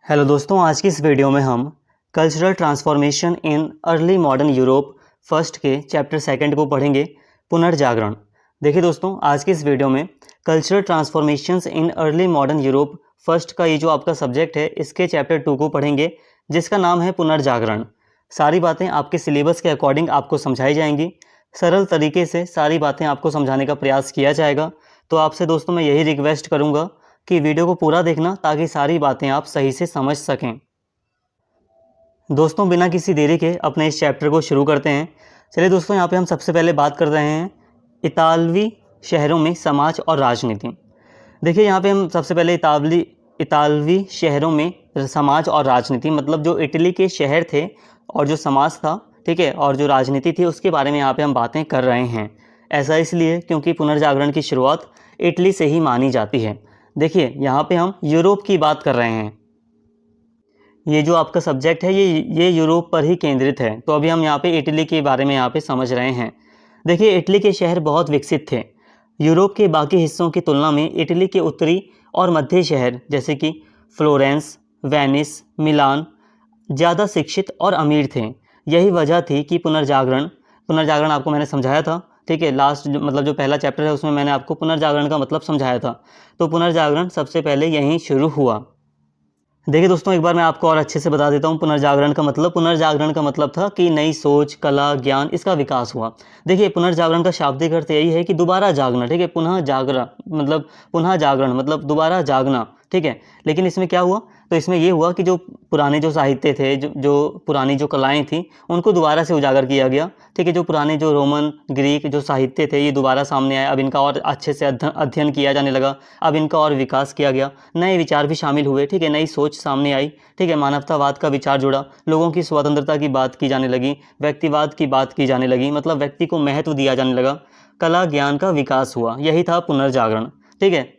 Hello दोस्तों, आज की इस वीडियो में हम cultural transformation in early modern Europe first के चैप्टर सेकंड को पढ़ेंगे, पुनर्जागरण। देखिए दोस्तों, आज की इस वीडियो में cultural transformations in early modern Europe first का ये जो आपका सब्जेक्ट है, इसके चैप्टर 2 को पढ़ेंगे, जिसका नाम है पुनर्जागरण। सारी बातें आपके सिलेबस के अकॉर्डिंग आपको समझाई जाएंगी। सरल तरीके से सारी बातें आपको समझाने का प्रयास किया जाएगा। तो आपसे दोस्तों मैं यही रिक्वेस्ट करूँगा कि वीडियो को पूरा देखना, ताकि सारी बातें आप सही से समझ सकें। दोस्तों, बिना किसी देरी के अपने इस चैप्टर को शुरू करते हैं। चलिए दोस्तों, यहाँ पे हम सबसे पहले बात कर रहे हैं इतालवी शहरों में समाज और राजनीति। देखिए, यहाँ पे हम सबसे पहले इतालवी शहरों में समाज और राजनीति, मतलब जो इटली के शहर थे और जो समाज था, ठीक है, और जो राजनीति थी, उसके बारे में यहाँ पे हम बातें कर रहे हैं। ऐसा इसलिए क्योंकि पुनर्जागरण की शुरुआत इटली से ही मानी जाती है। देखिए, यहाँ पे हम यूरोप की बात कर रहे हैं। ये जो आपका सब्जेक्ट है ये यूरोप पर ही केंद्रित है। तो अभी हम यहाँ पे इटली के बारे में यहाँ पे समझ रहे हैं। देखिए, इटली के शहर बहुत विकसित थे। यूरोप के बाकी हिस्सों की तुलना में इटली के उत्तरी और मध्य शहर जैसे कि फ्लोरेंस, वेनिस, मिलान ज़्यादा शिक्षित और अमीर थे। यही वजह थी कि पुनर्जागरण आपको मैंने समझाया था, ठीक है। लास्ट मतलब जो पहला चैप्टर है उसमें मैंने आपको पुनर्जागरण का मतलब समझाया था। तो पुनर्जागरण सबसे पहले यहीं शुरू हुआ। देखिए दोस्तों, एक बार मैं आपको और अच्छे से बता देता हूँ पुनर्जागरण का मतलब था कि नई सोच, कला, ज्ञान, इसका विकास हुआ। देखिए, पुनर्जागरण का शाब्दिक अर्थ यही है कि दोबारा जागना, ठीक है। पुनः जागरण मतलब दोबारा जागना, ठीक है। लेकिन इसमें क्या हुआ, तो इसमें ये हुआ कि जो पुराने जो साहित्य थे, जो पुरानी जो कलाएं थी, उनको दोबारा से उजागर किया गया, ठीक है। जो पुराने जो रोमन, ग्रीक जो साहित्य थे, ये दोबारा सामने आए। अब इनका और अच्छे से अध्ययन किया जाने लगा। अब इनका और विकास किया गया। नए विचार भी शामिल हुए, ठीक है। नई सोच सामने आई, ठीक है। मानवतावाद का विचार जुड़ा। लोगों की स्वतंत्रता की बात की जाने लगी। व्यक्तिवाद की बात की जाने लगी, मतलब व्यक्ति को महत्व दिया जाने लगा। कला ज्ञान का विकास हुआ। यही था पुनर्जागरण, ठीक है।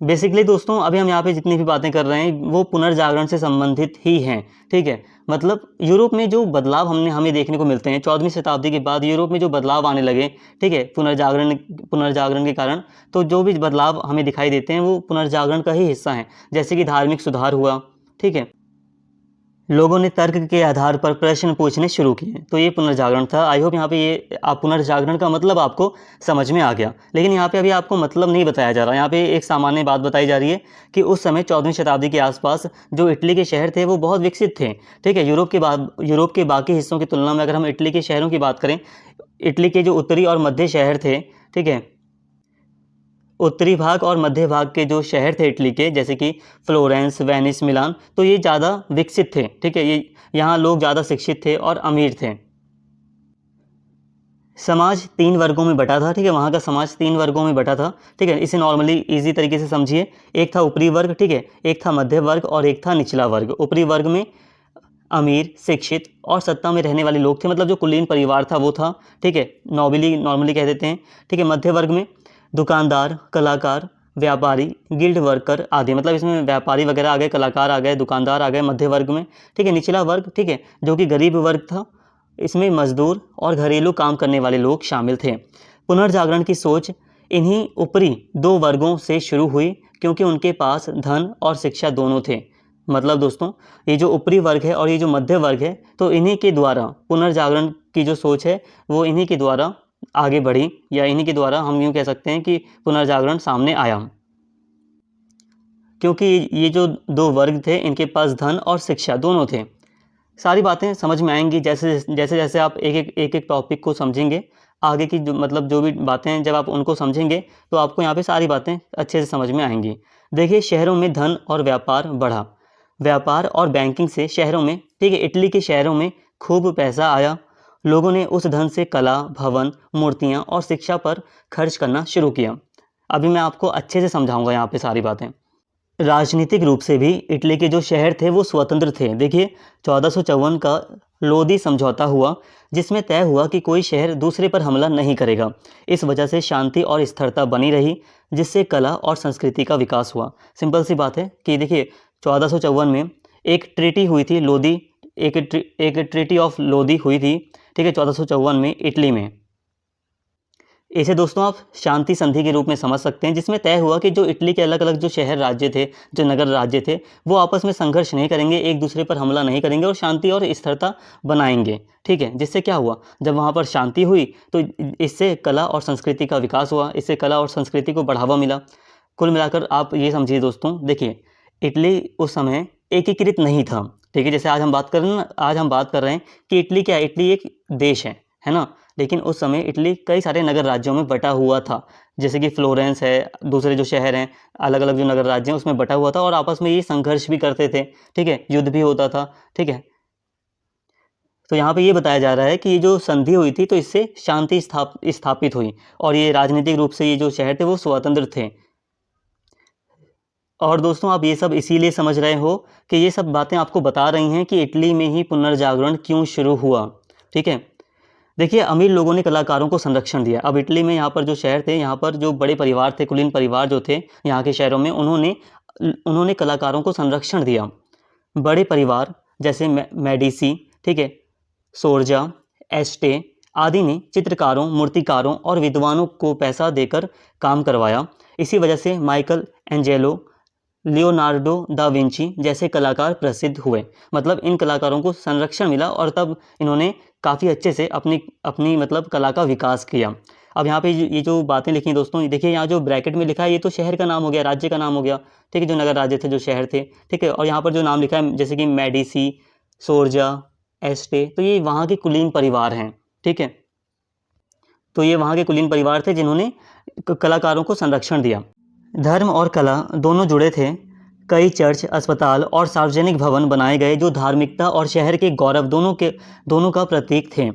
बेसिकली दोस्तों, अभी हम यहाँ पे जितनी भी बातें कर रहे हैं वो पुनर्जागरण से संबंधित ही हैं, ठीक है। मतलब यूरोप में जो बदलाव हमें देखने को मिलते हैं 14वीं शताब्दी के बाद यूरोप में जो बदलाव आने लगे, ठीक है, पुनर्जागरण के कारण, तो जो भी बदलाव हमें दिखाई देते हैं वो पुनर्जागरण का ही हिस्सा है। जैसे कि धार्मिक सुधार हुआ, ठीक है। लोगों ने तर्क के आधार पर प्रश्न पूछने शुरू किए, तो ये पुनर्जागरण था। आई होप यहाँ पे ये आप पुनर्जागरण का मतलब आपको समझ में आ गया। लेकिन यहाँ पे अभी आपको मतलब नहीं बताया जा रहा। यहाँ पे एक सामान्य बात बताई जा रही है कि उस समय 14वीं शताब्दी के आसपास जो इटली के शहर थे वो बहुत विकसित थे, ठीक है। यूरोप के बाकी हिस्सों की तुलना में अगर हम इटली के शहरों की बात करें, इटली के जो उत्तरी और मध्य शहर थे, ठीक है, उत्तरी भाग और मध्य भाग के जो शहर थे इटली के, जैसे कि फ्लोरेंस, वेनिस, मिलान, तो ये ज़्यादा विकसित थे, ठीक है। ये यहाँ लोग ज़्यादा शिक्षित थे और अमीर थे। समाज 3 वर्गों में बटा था, ठीक है। वहाँ का समाज 3 वर्गों में बटा था, ठीक है। इसे नॉर्मली इजी तरीके से समझिए। एक था ऊपरी वर्ग, ठीक है, एक था मध्य वर्ग और एक था निचला वर्ग। ऊपरी वर्ग में अमीर, शिक्षित और सत्ता में रहने वाले लोग थे, मतलब जो कुलीन परिवार था वो था, ठीक है, नॉर्मली कह देते हैं, ठीक है। मध्य वर्ग में दुकानदार, कलाकार, व्यापारी, गिल्ड वर्कर आदि, मतलब इसमें व्यापारी वगैरह आ गए, कलाकार आ गए, दुकानदार आ गए मध्य वर्ग में, ठीक है। निचला वर्ग, ठीक है, जो कि गरीब वर्ग था, इसमें मजदूर और घरेलू काम करने वाले लोग शामिल थे। पुनर्जागरण की सोच इन्हीं ऊपरी 2 वर्गों से शुरू हुई, क्योंकि उनके पास धन और शिक्षा दोनों थे। मतलब दोस्तों, ये जो ऊपरी वर्ग है और ये जो मध्य वर्ग है, तो इन्हीं के द्वारा पुनर्जागरण की जो सोच है वो इन्हीं के द्वारा आगे बढ़ी, या इन्हीं के द्वारा हम यूँ कह सकते हैं कि पुनर्जागरण सामने आया। क्योंकि ये जो 2 वर्ग थे, इनके पास धन और शिक्षा दोनों थे। सारी बातें समझ में आएंगी जैसे जैसे जैसे आप एक टॉपिक को समझेंगे। आगे की जो भी बातें हैं, जब आप उनको समझेंगे तो आपको यहाँ पे सारी बातें अच्छे से समझ में आएंगी। देखिए, शहरों में धन और व्यापार बढ़ा। व्यापार और बैंकिंग से शहरों में, ठीक है, इटली के शहरों में खूब पैसा आया। लोगों ने उस धन से कला, भवन, मूर्तियाँ और शिक्षा पर खर्च करना शुरू किया। अभी मैं आपको अच्छे से समझाऊंगा यहाँ पे सारी बातें। राजनीतिक रूप से भी इटली के जो शहर थे वो स्वतंत्र थे। देखिए, 1454 का लोदी समझौता हुआ, जिसमें तय हुआ कि कोई शहर दूसरे पर हमला नहीं करेगा। इस वजह से शांति और स्थिरता बनी रही, जिससे कला और संस्कृति का विकास हुआ। सिंपल सी बात है कि देखिए, 1454 में एक ट्रीटी हुई थी, एक ट्रीटी ऑफ लोदी हुई थी, ठीक है, 1454 में इटली में। इसे दोस्तों आप शांति संधि के रूप में समझ सकते हैं, जिसमें तय हुआ कि जो इटली के अलग अलग जो शहर राज्य थे, जो नगर राज्य थे, वो आपस में संघर्ष नहीं करेंगे, एक दूसरे पर हमला नहीं करेंगे और शांति और स्थिरता बनाएंगे। ठीक है, जिससे क्या हुआ, जब वहाँ पर शांति हुई तो इससे कला और संस्कृति का विकास हुआ, इससे कला और संस्कृति को बढ़ावा मिला। कुल मिलाकर आप ये समझिए दोस्तों, देखिए इटली उस समय एकीकृत नहीं था। ठीक है, जैसे आज हम बात कर रहे हैं ना, आज हम बात कर रहे हैं कि इटली क्या है, इटली एक देश है ना। लेकिन उस समय इटली कई सारे नगर राज्यों में बटा हुआ था, जैसे कि फ्लोरेंस है, दूसरे जो शहर हैं, अलग अलग जो नगर राज्य हैं उसमें बटा हुआ था और आपस में ये संघर्ष भी करते थे। ठीक है, युद्ध भी होता था। ठीक है, तो यहाँ पे ये बताया जा रहा है कि ये जो संधि हुई थी तो इससे शांति स्थापित हुई और ये राजनीतिक रूप से ये जो शहर थे वो स्वतंत्र थे। और दोस्तों आप ये सब इसीलिए समझ रहे हो कि ये सब बातें आपको बता रही हैं कि इटली में ही पुनर्जागरण क्यों शुरू हुआ। ठीक है, देखिए अमीर लोगों ने कलाकारों को संरक्षण दिया। अब इटली में यहाँ पर जो शहर थे, यहाँ पर जो बड़े परिवार थे, कुलीन परिवार जो थे यहाँ के शहरों में, उन्होंने कलाकारों को संरक्षण दिया। बड़े परिवार जैसे मेडिसी, ठीक है, सोर्जा, एस्टे आदि ने चित्रकारों, मूर्तिकारों और विद्वानों को पैसा देकर काम करवाया। इसी वजह से Michael Angelo, Leonardo da Vinci जैसे कलाकार प्रसिद्ध हुए। मतलब इन कलाकारों को संरक्षण मिला और तब इन्होंने काफ़ी अच्छे से अपनी अपनी मतलब कला का विकास किया। अब यहाँ पे ये जो बातें लिखी हैं दोस्तों, देखिए यहाँ जो ब्रैकेट में लिखा है ये तो शहर का नाम हो गया, राज्य का नाम हो गया। ठीक है, जो नगर राज्य थे, जो शहर थे। ठीक है, और यहाँ पर जो नाम लिखा है जैसे कि मेडिसी, सोर्जा, एस्टे, तो ये वहाँ के कुलीन परिवार हैं। ठीक है, तो ये वहाँ के कुलीन परिवार थे जिन्होंने कलाकारों को संरक्षण दिया। धर्म और कला दोनों जुड़े थे। कई चर्च, अस्पताल और सार्वजनिक भवन बनाए गए जो धार्मिकता और शहर के गौरव दोनों का प्रतीक थे।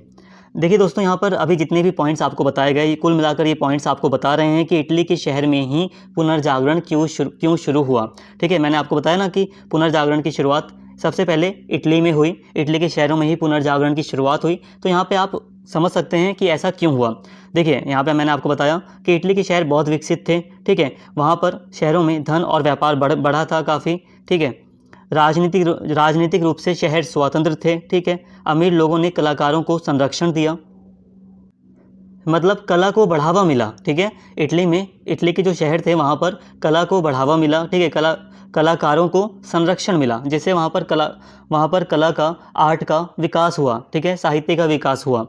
देखिए दोस्तों, यहाँ पर अभी जितने भी पॉइंट्स आपको बताए गए, कुल मिलाकर ये पॉइंट्स आपको बता रहे हैं कि इटली के शहर में ही पुनर्जागरण क्यों शुरू हुआ। ठीक है, मैंने आपको बताया ना कि पुनर्जागरण की शुरुआत सबसे पहले इटली में हुई, इटली के शहरों में ही पुनर्जागरण की शुरुआत हुई। तो यहाँ पे आप समझ सकते हैं कि ऐसा क्यों हुआ। देखिए यहाँ पे मैंने आपको बताया कि इटली के शहर बहुत विकसित थे। ठीक है, वहाँ पर शहरों में धन और व्यापार बढ़ा था काफ़ी। ठीक है, राजनीतिक रूप से शहर स्वतंत्र थे। ठीक है, अमीर लोगों ने कलाकारों को संरक्षण दिया, मतलब कला को बढ़ावा मिला। ठीक है, इटली के जो शहर थे वहाँ पर कला को बढ़ावा मिला। ठीक है, कलाकारों को संरक्षण मिला, जिससे वहाँ पर कला का, आर्ट का विकास हुआ। ठीक है, साहित्य का विकास हुआ।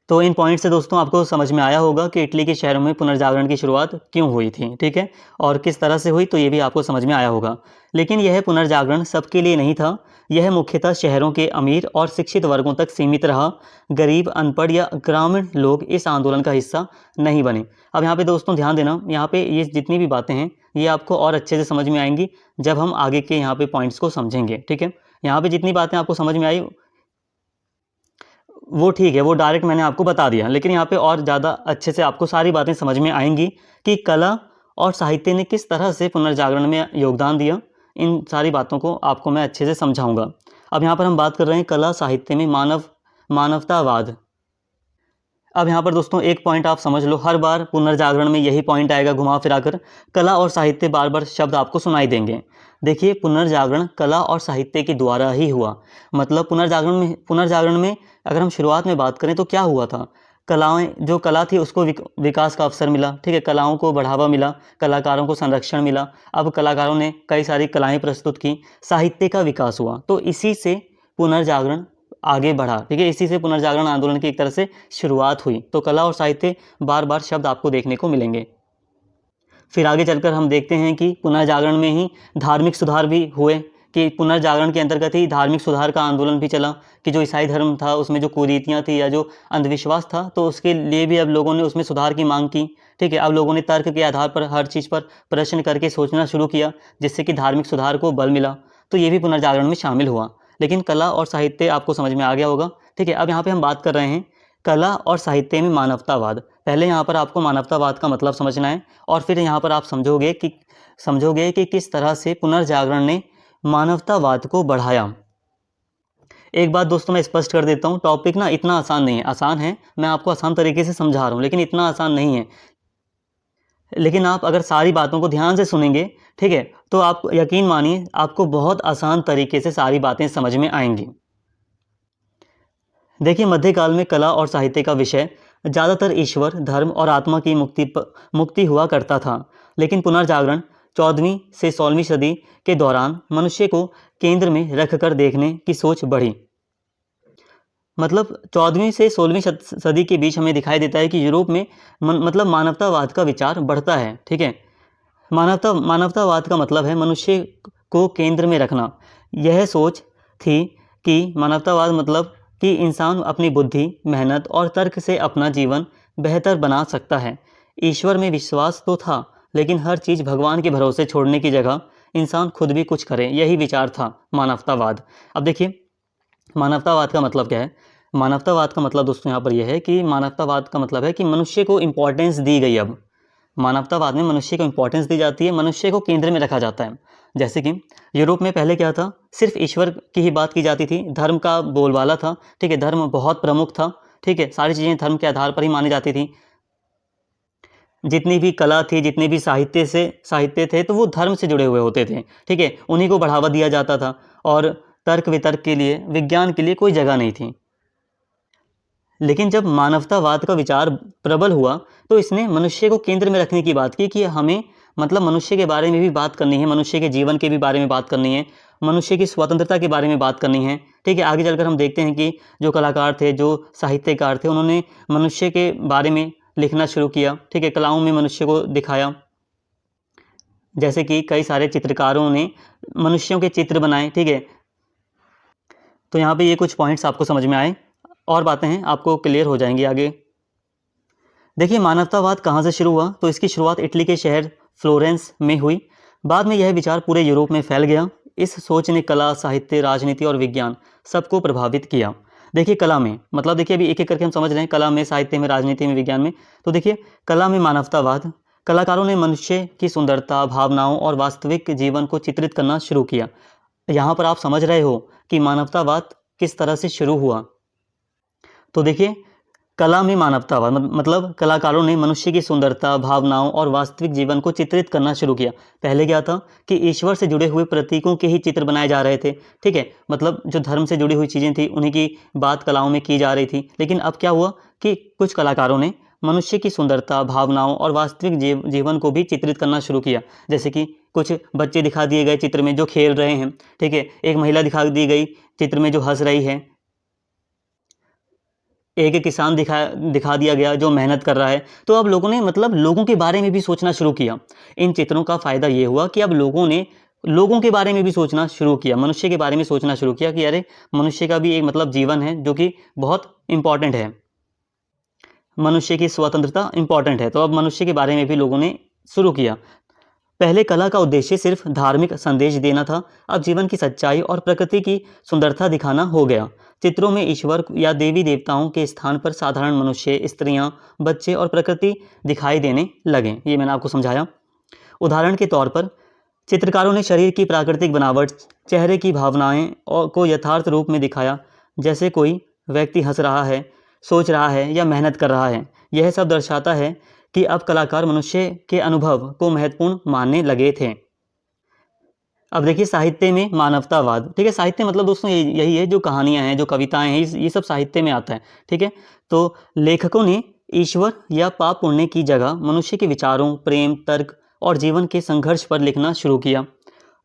तो इन पॉइंट से दोस्तों आपको समझ में आया होगा कि इटली के शहरों में पुनर्जागरण की शुरुआत क्यों हुई थी। ठीक है, और किस तरह से हुई, तो ये भी आपको समझ में आया होगा। लेकिन यह पुनर्जागरण सबके लिए नहीं था। यह मुख्यतः शहरों के अमीर और शिक्षित वर्गों तक सीमित रहा। गरीब, अनपढ़ या ग्रामीण लोग इस आंदोलन का हिस्सा नहीं बने। अब यहाँ पे दोस्तों ध्यान देना, यहाँ पे ये जितनी भी बातें हैं ये आपको और अच्छे से समझ में आएंगी जब हम आगे के यहाँ पे पॉइंट्स को समझेंगे। ठीक है, यहाँ पे जितनी बातें आपको समझ में आई वो ठीक है, वो डायरेक्ट मैंने आपको बता दिया, लेकिन यहाँ पे और ज़्यादा अच्छे से आपको सारी बातें समझ में आएंगी कि कला और साहित्य ने किस तरह से पुनर्जागरण में योगदान दिया। इन सारी बातों को आपको मैं अच्छे से समझाऊंगा। अब यहाँ पर हम बात कर रहे हैं कला साहित्य में मानवतावाद। अब यहाँ पर दोस्तों एक पॉइंट आप समझ लो, हर बार पुनर्जागरण में यही पॉइंट आएगा घुमा फिरा कर, कला और साहित्य, बार बार शब्द आपको सुनाई देंगे। देखिए पुनर्जागरण कला और साहित्य के द्वारा ही हुआ। मतलब पुनर्जागरण में अगर हम शुरुआत में बात करें तो क्या हुआ था, जो कला थी उसको विकास का अवसर मिला। ठीक है, कलाओं को बढ़ावा मिला, कलाकारों को संरक्षण मिला। अब कलाकारों ने कई सारी कलाएं प्रस्तुत की, साहित्य का विकास हुआ। तो इसी से पुनर्जागरण आगे बढ़ा। ठीक है, इसी से पुनर्जागरण आंदोलन की एक तरह से शुरुआत हुई। तो कला और साहित्य बार बार शब्द आपको देखने को मिलेंगे। फिर आगे चलकर हम देखते हैं कि पुनर्जागरण में ही धार्मिक सुधार भी हुए, कि पुनर्जागरण के अंतर्गत ही धार्मिक सुधार का आंदोलन भी चला, कि जो ईसाई धर्म था उसमें जो कुरीतियाँ थी या जो अंधविश्वास था, तो उसके लिए भी अब लोगों ने उसमें सुधार की मांग की। ठीक है, अब लोगों ने तर्क के आधार पर हर चीज़ पर प्रश्न करके सोचना शुरू किया, जिससे कि धार्मिक सुधार को बल मिला। तो ये भी पुनर्जागरण में शामिल हुआ। लेकिन कला और साहित्य आपको समझ में आ गया होगा। ठीक है, अब यहाँ पे हम बात कर रहे हैं कला और साहित्य में मानवतावाद। पहले यहाँ पर आपको मानवतावाद का मतलब समझना है और फिर यहाँ पर आप समझोगे कि किस तरह से पुनर्जागरण ने मानवतावाद को बढ़ाया। एक बात दोस्तों मैं स्पष्ट कर देता हूँ, टॉपिक ना इतना आसान नहीं है। आसान है, मैं आपको आसान तरीके से समझा रहा हूँ, लेकिन इतना आसान नहीं है। लेकिन आप अगर सारी बातों को ध्यान से सुनेंगे, ठीक है, तो आप यकीन मानिए आपको बहुत आसान तरीके से सारी बातें समझ में आएंगी। देखिए मध्यकाल में कला और साहित्य का विषय ज़्यादातर ईश्वर, धर्म और आत्मा की मुक्ति हुआ करता था। लेकिन पुनर्जागरण 14वीं से 16वीं सदी के दौरान मनुष्य को केंद्र में रखकर देखने की सोच बढ़ी। मतलब 14वीं से 16वीं सदी के बीच हमें दिखाई देता है कि यूरोप में मतलब मानवतावाद का विचार बढ़ता है। ठीक है, मानवतावाद का मतलब है मनुष्य को केंद्र में रखना। यह सोच थी कि मानवतावाद मतलब कि इंसान अपनी बुद्धि, मेहनत और तर्क से अपना जीवन बेहतर बना सकता है। ईश्वर में विश्वास तो था, लेकिन हर चीज़ भगवान के भरोसे छोड़ने की जगह इंसान खुद भी कुछ करे, यही विचार था मानवतावाद। अब देखिए मानवतावाद का मतलब क्या है। मानवतावाद का मतलब दोस्तों यहाँ पर यह है कि मानवतावाद का मतलब है कि मनुष्य को इम्पोर्टेंस दी गई। अब मानवतावाद में मनुष्य को इम्पोर्टेंस दी जाती है, मनुष्य को केंद्र में रखा जाता है। जैसे कि यूरोप में पहले क्या था, सिर्फ ईश्वर की ही बात की जाती थी, धर्म का बोलबाला था। ठीक है, धर्म बहुत प्रमुख था। ठीक है, सारी चीज़ें धर्म के आधार पर ही मानी जाती थी। जितनी भी कला थी, जितने भी साहित्य थे, तो वो धर्म से जुड़े हुए होते थे। ठीक है, उन्हीं को बढ़ावा दिया जाता था और तर्क वितर्क के लिए, विज्ञान के लिए कोई जगह नहीं थी। लेकिन जब मानवतावाद का विचार प्रबल हुआ तो इसने मनुष्य को केंद्र में रखने की बात की कि हमें मतलब मनुष्य के बारे में भी बात करनी है, मनुष्य के जीवन के भी बारे में बात करनी है, मनुष्य की स्वतंत्रता के बारे में बात करनी है। ठीक है, आगे चलकर हम देखते हैं कि जो कलाकार थे, जो साहित्यकार थे, उन्होंने मनुष्य के बारे में लिखना शुरू किया। ठीक है, कलाओं में मनुष्य को दिखाया। जैसे कि कई सारे चित्रकारों ने मनुष्यों के चित्र बनाए। ठीक है, तो यहाँ पे ये कुछ पॉइंट्स आपको समझ में आए, और बातें हैं आपको क्लियर हो जाएंगी आगे। देखिए मानवतावाद कहाँ से शुरू हुआ, तो इसकी शुरुआत इटली के शहर फ्लोरेंस में हुई। बाद में यह विचार पूरे यूरोप में फैल गया। इस सोच ने कला, साहित्य, राजनीति और विज्ञान सबको प्रभावित किया। देखिए कला में मतलब देखिए अभी एक एक करके हम समझ रहे हैं, कला में, साहित्य में, राजनीति में, विज्ञान में। तो देखिए कला में मानवतावाद, कलाकारों ने मनुष्य की सुंदरता, भावनाओं और वास्तविक जीवन को चित्रित करना शुरू किया। यहाँ पर आप समझ रहे हो कि मानवतावाद किस तरह से शुरू हुआ। तो देखिए कला में मानवतावाद मतलब कलाकारों ने मनुष्य की सुंदरता, भावनाओं और वास्तविक जीवन को चित्रित करना शुरू किया। पहले क्या था कि ईश्वर से जुड़े हुए प्रतीकों के ही चित्र बनाए जा रहे थे। ठीक है, मतलब जो धर्म से जुड़ी हुई चीज़ें थी उन्हीं की बात कलाओं में की जा रही थी। लेकिन अब क्या हुआ कि कुछ कलाकारों ने मनुष्य की सुंदरता, भावनाओं और वास्तविक जीवन को भी चित्रित करना शुरू किया। जैसे कि कुछ बच्चे दिखा दिए गए चित्र में जो खेल रहे हैं। ठीक है, एक महिला दिखा दी गई चित्र में जो हंस रही है, एक किसान दिखा दिया गया जो मेहनत कर रहा है। तो अब लोगों ने मतलब लोगों के बारे में भी सोचना शुरू किया। इन चित्रों का फ़ायदा ये हुआ कि अब लोगों ने लोगों के बारे में भी सोचना शुरू किया, मनुष्य के बारे में सोचना शुरू किया कि अरे मनुष्य का भी एक मतलब जीवन है जो कि बहुत इम्पॉर्टेंट है, मनुष्य की स्वतंत्रता इम्पॉर्टेंट है। तो अब मनुष्य के बारे में भी लोगों ने शुरू किया। पहले कला का उद्देश्य सिर्फ धार्मिक संदेश देना था, अब जीवन की सच्चाई और प्रकृति की सुंदरता दिखाना हो गया। चित्रों में ईश्वर या देवी देवताओं के स्थान पर साधारण मनुष्य, स्त्रियां, बच्चे और प्रकृति दिखाई देने लगे। ये मैंने आपको समझाया। उदाहरण के तौर पर चित्रकारों ने शरीर की प्राकृतिक बनावट, चेहरे की भावनाएं और को यथार्थ रूप में दिखाया, जैसे कोई व्यक्ति हंस रहा है, सोच रहा है या मेहनत कर रहा है। यह सब दर्शाता है कि अब कलाकार मनुष्य के अनुभव को महत्वपूर्ण मानने लगे थे। अब देखिए साहित्य में मानवतावाद। ठीक है, साहित्य मतलब दोस्तों यही है, जो कहानियाँ हैं, जो कविताएं हैं, ये सब साहित्य में आता है। ठीक है, तो लेखकों ने ईश्वर या पाप पुण्य की जगह मनुष्य के विचारों, प्रेम, तर्क और जीवन के संघर्ष पर लिखना शुरू किया।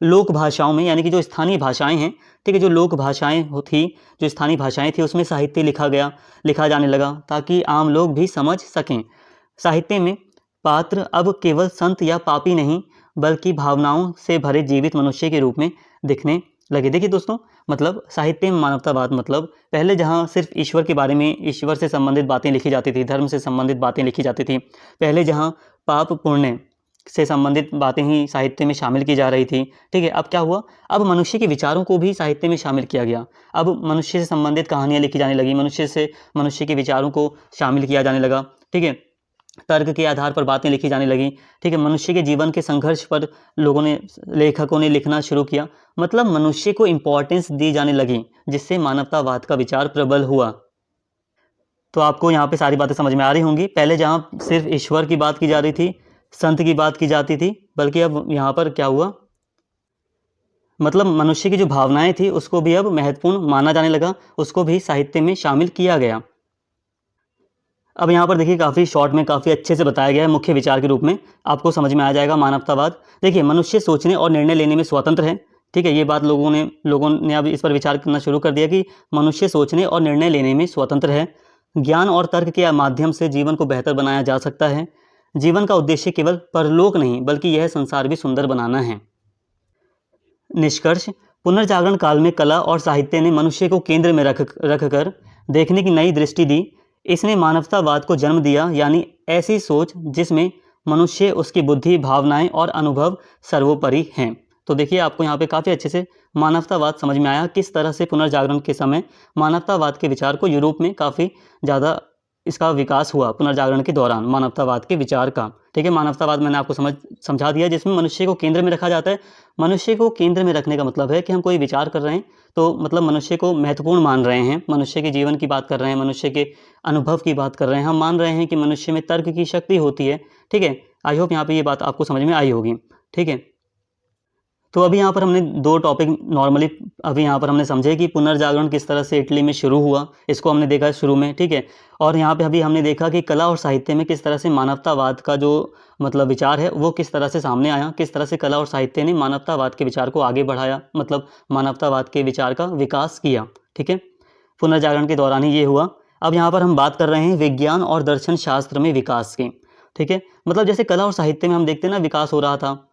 लोक भाषाओं में यानी कि जो स्थानीय भाषाएं हैं, ठीक है, जो लोक भाषाएं थी, जो स्थानीय भाषाएं थी, उसमें साहित्य लिखा जाने लगा ताकि आम लोग भी समझ सकें। साहित्य में पात्र अब केवल संत या पापी नहीं, बल्कि भावनाओं से भरे जीवित मनुष्य के रूप में दिखने लगे। देखिए दोस्तों, मतलब साहित्य में मानवतावाद मतलब पहले जहाँ सिर्फ ईश्वर के बारे में, ईश्वर से संबंधित बातें लिखी जाती थी, धर्म से संबंधित बातें लिखी जाती थी, पहले जहाँ पाप पुण्य से संबंधित बातें ही साहित्य में शामिल की जा रही थी। ठीक है, अब क्या हुआ, अब मनुष्य के विचारों को भी साहित्य में शामिल किया गया। अब मनुष्य से संबंधित कहानियाँ लिखी जाने लगी, मनुष्य के विचारों को शामिल किया जाने लगा। ठीक है, तर्क के आधार पर बातें लिखी जाने लगी। ठीक है, मनुष्य के जीवन के संघर्ष पर लेखकों ने लिखना शुरू किया। मतलब मनुष्य को इम्पोर्टेंस दी जाने लगी, जिससे मानवतावाद का विचार प्रबल हुआ। तो आपको यहाँ पे सारी बातें समझ में आ रही होंगी। पहले जहाँ सिर्फ ईश्वर की बात की जा रही थी, संत की बात की जाती थी, बल्कि अब यहाँ पर क्या हुआ, मतलब मनुष्य की जो भावनाएं थी उसको भी अब महत्वपूर्ण माना जाने लगा, उसको भी साहित्य में शामिल किया गया। अब यहाँ पर देखिए काफ़ी शॉर्ट में काफ़ी अच्छे से बताया गया है, मुख्य विचार के रूप में आपको समझ में आ जाएगा। मानवतावाद, देखिए मनुष्य सोचने और निर्णय लेने में स्वतंत्र है। ठीक है, ये बात लोगों ने अब इस पर विचार करना शुरू कर दिया कि मनुष्य सोचने और निर्णय लेने में स्वतंत्र है। ज्ञान और तर्क के माध्यम से जीवन को बेहतर बनाया जा सकता है। जीवन का उद्देश्य केवल परलोक नहीं बल्कि यह संसार भी सुंदर बनाना है। निष्कर्ष, पुनर्जागरण काल में कला और साहित्य ने मनुष्य को केंद्र में रखकर देखने की नई दृष्टि दी। इसने मानवतावाद को जन्म दिया, यानी ऐसी सोच जिसमें मनुष्य, उसकी बुद्धि, भावनाएं और अनुभव सर्वोपरि हैं। तो देखिए आपको यहाँ पे काफ़ी अच्छे से मानवतावाद समझ में आया, किस तरह से पुनर्जागरण के समय मानवतावाद के विचार को यूरोप में काफ़ी ज़्यादा इसका विकास हुआ पुनर्जागरण के दौरान, मानवतावाद के विचार का। ठीक है, मानवतावाद मैंने आपको समझा दिया, जिसमें मनुष्य को केंद्र में रखा जाता है। मनुष्य को केंद्र में रखने का मतलब है कि हम कोई विचार कर रहे हैं तो मतलब मनुष्य को महत्वपूर्ण मान रहे हैं, मनुष्य के जीवन की बात कर रहे हैं, मनुष्य के अनुभव की बात कर रहे हैं, हम मान रहे हैं कि मनुष्य में तर्क की शक्ति होती है। ठीक है, आई होप यहाँ पे ये बात आपको समझ में आई होगी। ठीक है, तो अभी यहाँ पर हमने दो टॉपिक नॉर्मली अभी यहाँ पर हमने समझे कि पुनर्जागरण किस तरह से इटली में शुरू हुआ, इसको हमने देखा शुरू में। ठीक है, और यहाँ पे अभी हमने देखा कि कला और साहित्य में किस तरह से मानवतावाद का जो मतलब विचार है वो किस तरह से सामने आया, किस तरह से कला और साहित्य ने मानवतावाद के विचार को आगे बढ़ाया, मतलब मानवतावाद के विचार का विकास किया। ठीक है, पुनर्जागरण के दौरान ही ये हुआ। अब यहाँ पर हम बात कर रहे हैं विज्ञान और दर्शन शास्त्र में विकास की। ठीक है, मतलब जैसे कला और साहित्य में हम देखते हैं ना विकास हो रहा था,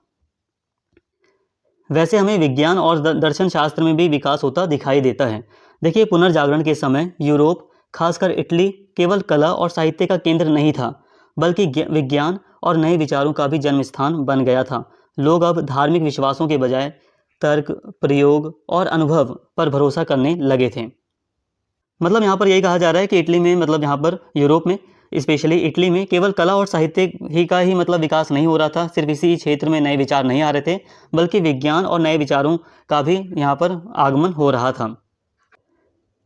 वैसे हमें विज्ञान और दर्शन शास्त्र में भी विकास होता दिखाई देता है। देखिए पुनर्जागरण के समय यूरोप, खासकर इटली, केवल कला और साहित्य का केंद्र नहीं था बल्कि विज्ञान और नए विचारों का भी जन्म स्थान बन गया था। लोग अब धार्मिक विश्वासों के बजाय तर्क, प्रयोग और अनुभव पर भरोसा करने लगे थे। मतलब यहाँ पर यही कहा जा रहा है कि इटली में, मतलब यहाँ पर यूरोप में, स्पेशली इटली में केवल कला और साहित्य ही का ही मतलब विकास नहीं हो रहा था, सिर्फ इसी क्षेत्र में नए विचार नहीं आ रहे थे बल्कि विज्ञान और नए विचारों का भी यहाँ पर आगमन हो रहा था।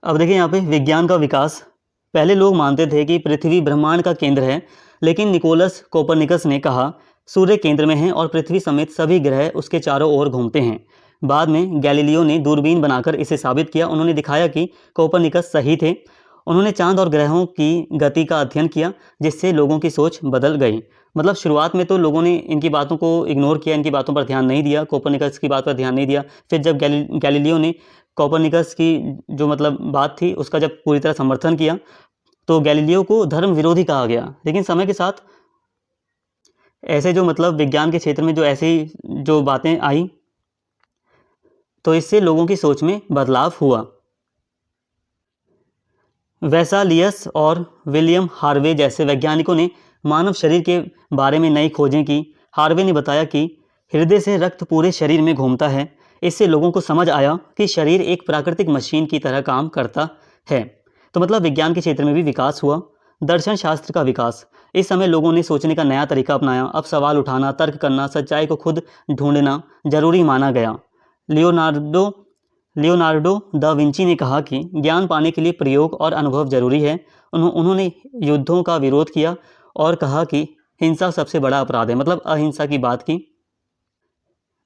अब देखिए यहाँ पे विज्ञान का विकास, पहले लोग मानते थे कि पृथ्वी ब्रह्मांड का केंद्र है, लेकिन निकोलस कोपरनिकस ने कहा सूर्य केंद्र में है और पृथ्वी समेत सभी ग्रह उसके चारों ओर घूमते हैं। बाद में गैलीलियो ने दूरबीन बनाकर इसे साबित किया। उन्होंने दिखाया कि कोपरनिकस सही थे। उन्होंने चांद और ग्रहों की गति का अध्ययन किया, जिससे लोगों की सोच बदल गई। मतलब शुरुआत में तो लोगों ने इनकी बातों को इग्नोर किया, इनकी बातों पर ध्यान नहीं दिया, कोपरनिकस की बात पर ध्यान नहीं दिया। फिर जब गैलीलियो ने कोपरनिकस की जो मतलब बात थी उसका जब पूरी तरह समर्थन किया तो गैलीलियो को धर्म विरोधी कहा गया। लेकिन समय के साथ ऐसे जो मतलब विज्ञान के क्षेत्र में जो ऐसी जो बातें आई तो इससे लोगों की सोच में बदलाव हुआ। वेसालियस और विलियम हार्वे जैसे वैज्ञानिकों ने मानव शरीर के बारे में नई खोजें की। हार्वे ने बताया कि हृदय से रक्त पूरे शरीर में घूमता है। इससे लोगों को समझ आया कि शरीर एक प्राकृतिक मशीन की तरह काम करता है। तो मतलब विज्ञान के क्षेत्र में भी विकास हुआ। दर्शन शास्त्र का विकास, इस समय लोगों ने सोचने का नया तरीका अपनाया। अब सवाल उठाना, तर्क करना, सच्चाई को खुद ढूंढना जरूरी माना गया। लियोनार्डो दा विंची ने कहा कि ज्ञान पाने के लिए प्रयोग और अनुभव जरूरी है। उन्होंने युद्धों का विरोध किया और कहा कि हिंसा सबसे बड़ा अपराध है, मतलब अहिंसा की बात की।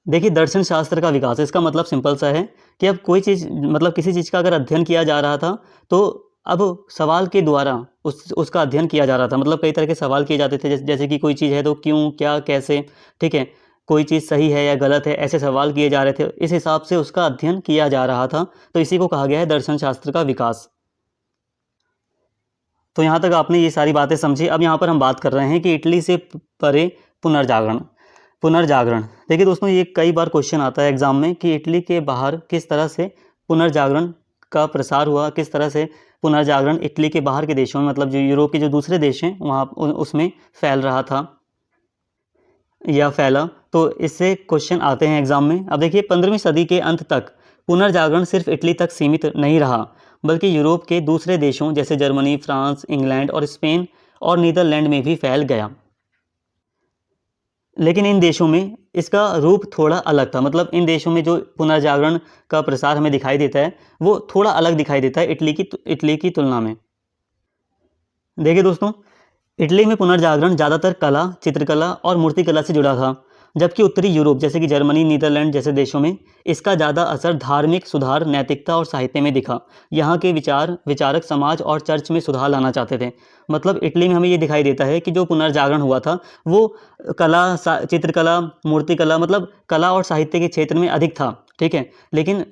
देखिए दर्शन शास्त्र का विकास, इसका मतलब सिंपल सा है कि अब कोई चीज़, मतलब किसी चीज़ का अगर अध्ययन किया जा रहा था तो अब सवाल के द्वारा उसका अध्ययन किया जा रहा था। मतलब कई तरह के सवाल किए जाते थे, जैसे कि कोई चीज़ है तो क्यों, क्या, कैसे। ठीक है, कोई चीज़ सही है या गलत है, ऐसे सवाल किए जा रहे थे। इस हिसाब से उसका अध्ययन किया जा रहा था। तो इसी को कहा गया है दर्शन शास्त्र का विकास। तो यहाँ तक आपने ये सारी बातें समझी। अब यहाँ पर हम बात कर रहे हैं कि इटली से परे पुनर्जागरण। देखिए दोस्तों, ये कई बार क्वेश्चन आता है एग्जाम में कि इटली के बाहर किस तरह से पुनर्जागरण का प्रसार हुआ, किस तरह से पुनर्जागरण इटली के बाहर के देशों में, मतलब जो यूरोप के जो दूसरे देश हैं वहाँ उसमें फैल रहा था या फैला। तो इससे क्वेश्चन आते हैं एग्जाम में। अब देखिए 15वीं सदी के अंत तक पुनर्जागरण सिर्फ इटली तक सीमित नहीं रहा बल्कि यूरोप के दूसरे देशों जैसे जर्मनी, फ्रांस, इंग्लैंड और स्पेन और नीदरलैंड में भी फैल गया। लेकिन इन देशों में इसका रूप थोड़ा अलग था। मतलब इन देशों में जो पुनर्जागरण का प्रसार हमें दिखाई देता है वो थोड़ा अलग दिखाई देता है इटली की तुलना में। देखिए दोस्तों, इटली में पुनर्जागरण ज़्यादातर कला, चित्रकला और मूर्तिकला से जुड़ा था। जबकि उत्तरी यूरोप जैसे कि जर्मनी, नीदरलैंड जैसे देशों में इसका ज़्यादा असर धार्मिक सुधार, नैतिकता और साहित्य में दिखा। यहाँ के विचारक समाज और चर्च में सुधार लाना चाहते थे। मतलब इटली में हमें ये दिखाई देता है कि जो पुनर्जागरण हुआ था वो चित्रकला, मूर्तिकला, मतलब कला और साहित्य के क्षेत्र में अधिक था, ठीक है। लेकिन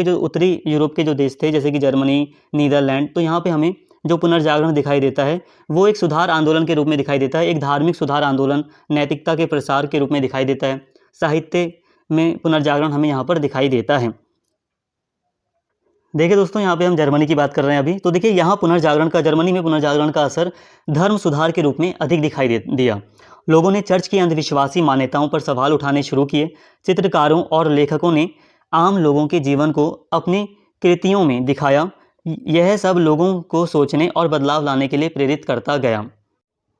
उत्तरी यूरोप के जो देश थे जैसे कि जर्मनी, नीदरलैंड, तो यहाँ पे हमें जो पुनर्जागरण दिखाई देता है वो एक सुधार आंदोलन के रूप में दिखाई देता है, एक धार्मिक सुधार आंदोलन, नैतिकता के प्रसार के रूप में दिखाई देता है। साहित्य में पुनर्जागरण हमें यहाँ पर दिखाई देता है। देखिए दोस्तों, यहाँ पे हम जर्मनी की बात कर रहे हैं अभी, तो देखिए यहाँ जर्मनी में पुनर्जागरण का असर धर्म सुधार के रूप में अधिक दिखाई दिया। लोगों ने चर्च की अंधविश्वासी मान्यताओं पर सवाल उठाने शुरू किए। चित्रकारों और लेखकों ने आम लोगों के जीवन को अपनी कृतियों में दिखाया। यह सब लोगों को सोचने और बदलाव लाने के लिए प्रेरित करता गया।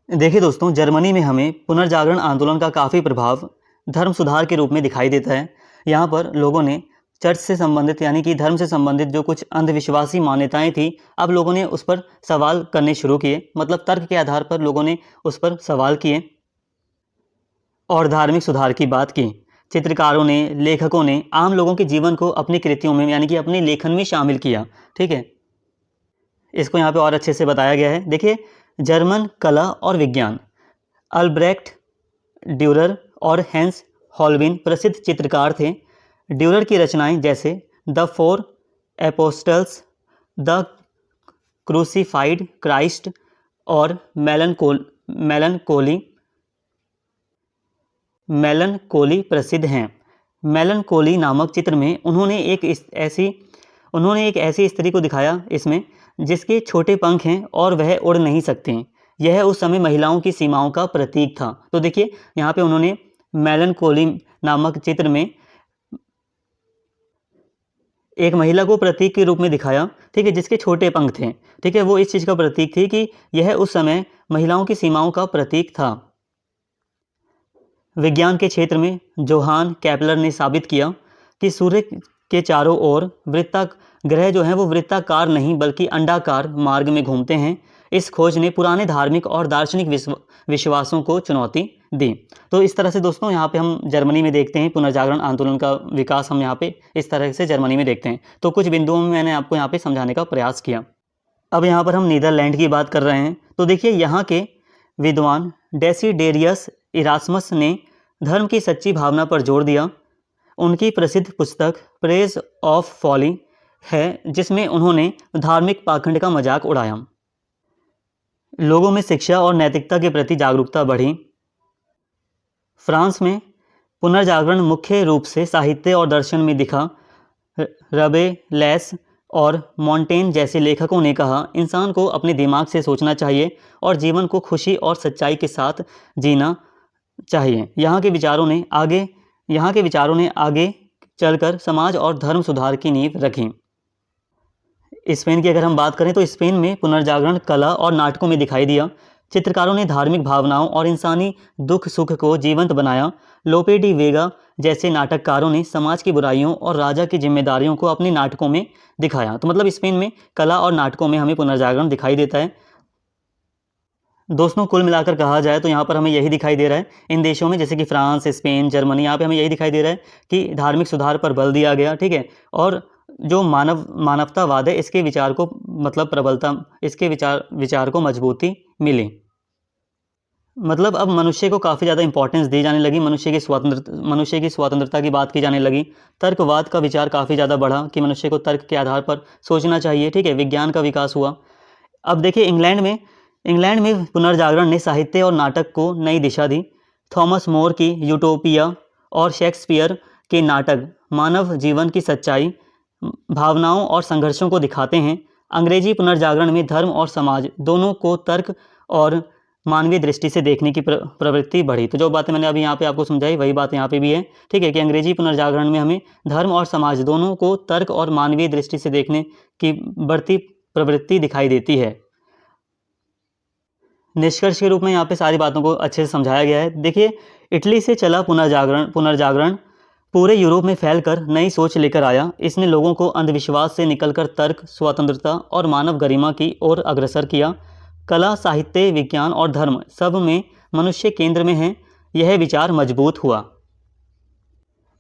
देखिए दोस्तों, जर्मनी में हमें पुनर्जागरण आंदोलन का काफ़ी प्रभाव धर्म सुधार के रूप में दिखाई देता है। यहाँ पर लोगों ने चर्च से संबंधित यानी कि धर्म से संबंधित जो कुछ अंधविश्वासी मान्यताएं थी, अब लोगों ने उस पर सवाल करने शुरू किए। मतलब तर्क के आधार पर लोगों ने उस पर सवाल किए और धार्मिक सुधार की बात की। चित्रकारों ने, लेखकों ने आम लोगों के जीवन को अपनी कृतियों में यानी कि अपने लेखन में शामिल किया, ठीक है। इसको यहाँ पे और अच्छे से बताया गया है। देखिए, जर्मन कला और विज्ञान, अल्ब्रेक्ट ड्यूरर और हैंस हॉलविन प्रसिद्ध चित्रकार थे। ड्यूरर की रचनाएं जैसे the four apostles, the crucified Christ और मेलनकोली प्रसिद्ध हैं। मेलनकोली नामक चित्र में उन्होंने एक ऐसी स्त्री को दिखाया इसमें जिसके छोटे पंख हैं और वह उड़ नहीं सकती। यह उस समय महिलाओं की सीमाओं का प्रतीक था। तो देखिए, यहाँ पे उन्होंने मेलनकोली नामक चित्र में एक महिला को प्रतीक के रूप में दिखाया, ठीक है, जिसके छोटे पंख थे, ठीक है। वो इस चीज़ का प्रतीक थी कि यह उस समय महिलाओं की सीमाओं का प्रतीक था। विज्ञान के क्षेत्र में जोहान केपलर ने साबित किया कि सूर्य के चारों ओर ग्रह जो हैं वो वृत्ताकार नहीं बल्कि अंडाकार मार्ग में घूमते हैं। इस खोज ने पुराने धार्मिक और दार्शनिक विश्वासों को चुनौती दी। तो इस तरह से दोस्तों यहाँ पे हम जर्मनी में देखते हैं पुनर्जागरण आंदोलन का विकास, हम यहाँ पे इस तरह से जर्मनी में देखते हैं। तो कुछ बिंदुओं में मैंने आपको यहाँ पे समझाने का प्रयास किया। अब यहाँ पर हम नीदरलैंड की बात कर रहे हैं। तो देखिए, यहाँ के विद्वान डेसिडेरियस इरास्मस ने धर्म की सच्ची भावना पर जोर दिया। उनकी प्रसिद्ध पुस्तक प्रेज ऑफ फॉली है, जिसमें उन्होंने धार्मिक पाखंड का मजाक उड़ाया। लोगों में शिक्षा और नैतिकता के प्रति जागरूकता बढ़ी। फ्रांस में पुनर्जागरण मुख्य रूप से साहित्य और दर्शन में दिखा। रबेलेस और मॉन्टेन जैसे लेखकों ने कहा, इंसान को अपने दिमाग से सोचना चाहिए और जीवन को खुशी और सच्चाई के साथ जीना चाहिए। यहाँ के विचारों ने आगे चलकर समाज और धर्म सुधार की नींव रखी। स्पेन की अगर हम बात करें तो स्पेन में पुनर्जागरण कला और नाटकों में दिखाई दिया। चित्रकारों ने धार्मिक भावनाओं और इंसानी दुख सुख को जीवंत बनाया। लोपे डी वेगा जैसे नाटककारों ने समाज की बुराइयों और राजा की जिम्मेदारियों को अपने नाटकों में दिखाया। तो मतलब स्पेन में कला और नाटकों में हमें पुनर्जागरण दिखाई देता है। दोस्तों, कुल मिलाकर कहा जाए तो यहाँ पर हमें यही दिखाई दे रहा है, इन देशों में जैसे कि फ्रांस, स्पेन, जर्मनी, यहाँ पे हमें यही दिखाई दे रहा है कि धार्मिक सुधार पर बल दिया गया, ठीक है। और जो मानवतावाद है इसके विचार को मतलब प्रबलता, इसके विचार को मजबूती मिली। मतलब अब मनुष्य को काफ़ी ज़्यादा इंपॉर्टेंस दी जाने लगी, मनुष्य की स्वतंत्रता की बात की जाने लगी। तर्कवाद का विचार काफ़ी ज़्यादा बढ़ा कि मनुष्य को तर्क के आधार पर सोचना चाहिए, ठीक है। विज्ञान का विकास हुआ। अब देखिए, इंग्लैंड में पुनर्जागरण ने साहित्य और नाटक को नई दिशा दी। थॉमस मोर की यूटोपिया और शेक्सपियर के नाटक मानव जीवन की सच्चाई, भावनाओं और संघर्षों को दिखाते हैं। अंग्रेजी पुनर्जागरण में धर्म और समाज दोनों को तर्क और मानवीय दृष्टि से देखने की प्रवृत्ति बढ़ी। तो जो बातें मैंने अभी यहाँ पे आपको समझाई वही बात यहाँ पे भी है, ठीक है, कि अंग्रेजी पुनर्जागरण में हमें धर्म और समाज दोनों को तर्क और मानवीय दृष्टि से देखने की बढ़ती प्रवृत्ति दिखाई देती है। निष्कर्ष के रूप में यहाँ पे सारी बातों को अच्छे से समझाया गया है। देखिए, इटली से चला पुनर्जागरण पूरे यूरोप में फैलकर नई सोच लेकर आया। इसने लोगों को अंधविश्वास से निकलकर तर्क, स्वतंत्रता और मानव गरिमा की ओर अग्रसर किया। कला, साहित्य, विज्ञान और धर्म सब में मनुष्य केंद्र में है, यह विचार मजबूत हुआ।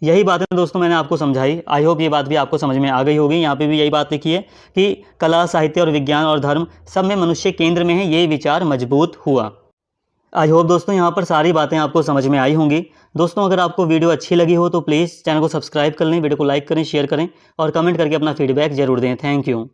यही बातें दोस्तों मैंने आपको समझाई। आई होप ये बात भी आपको समझ में आ गई होगी। यहाँ पे भी यही बात लिखी है कि कला, साहित्य और विज्ञान और धर्म सब में मनुष्य केंद्र में है, ये विचार मजबूत हुआ। आई होप दोस्तों यहाँ पर सारी बातें आपको समझ में आई होंगी। दोस्तों अगर आपको वीडियो अच्छी लगी हो तो प्लीज़ चैनल को सब्सक्राइब कर लें, वीडियो को लाइक करें, शेयर करें और कमेंट करके अपना फीडबैक जरूर दें। Thank you.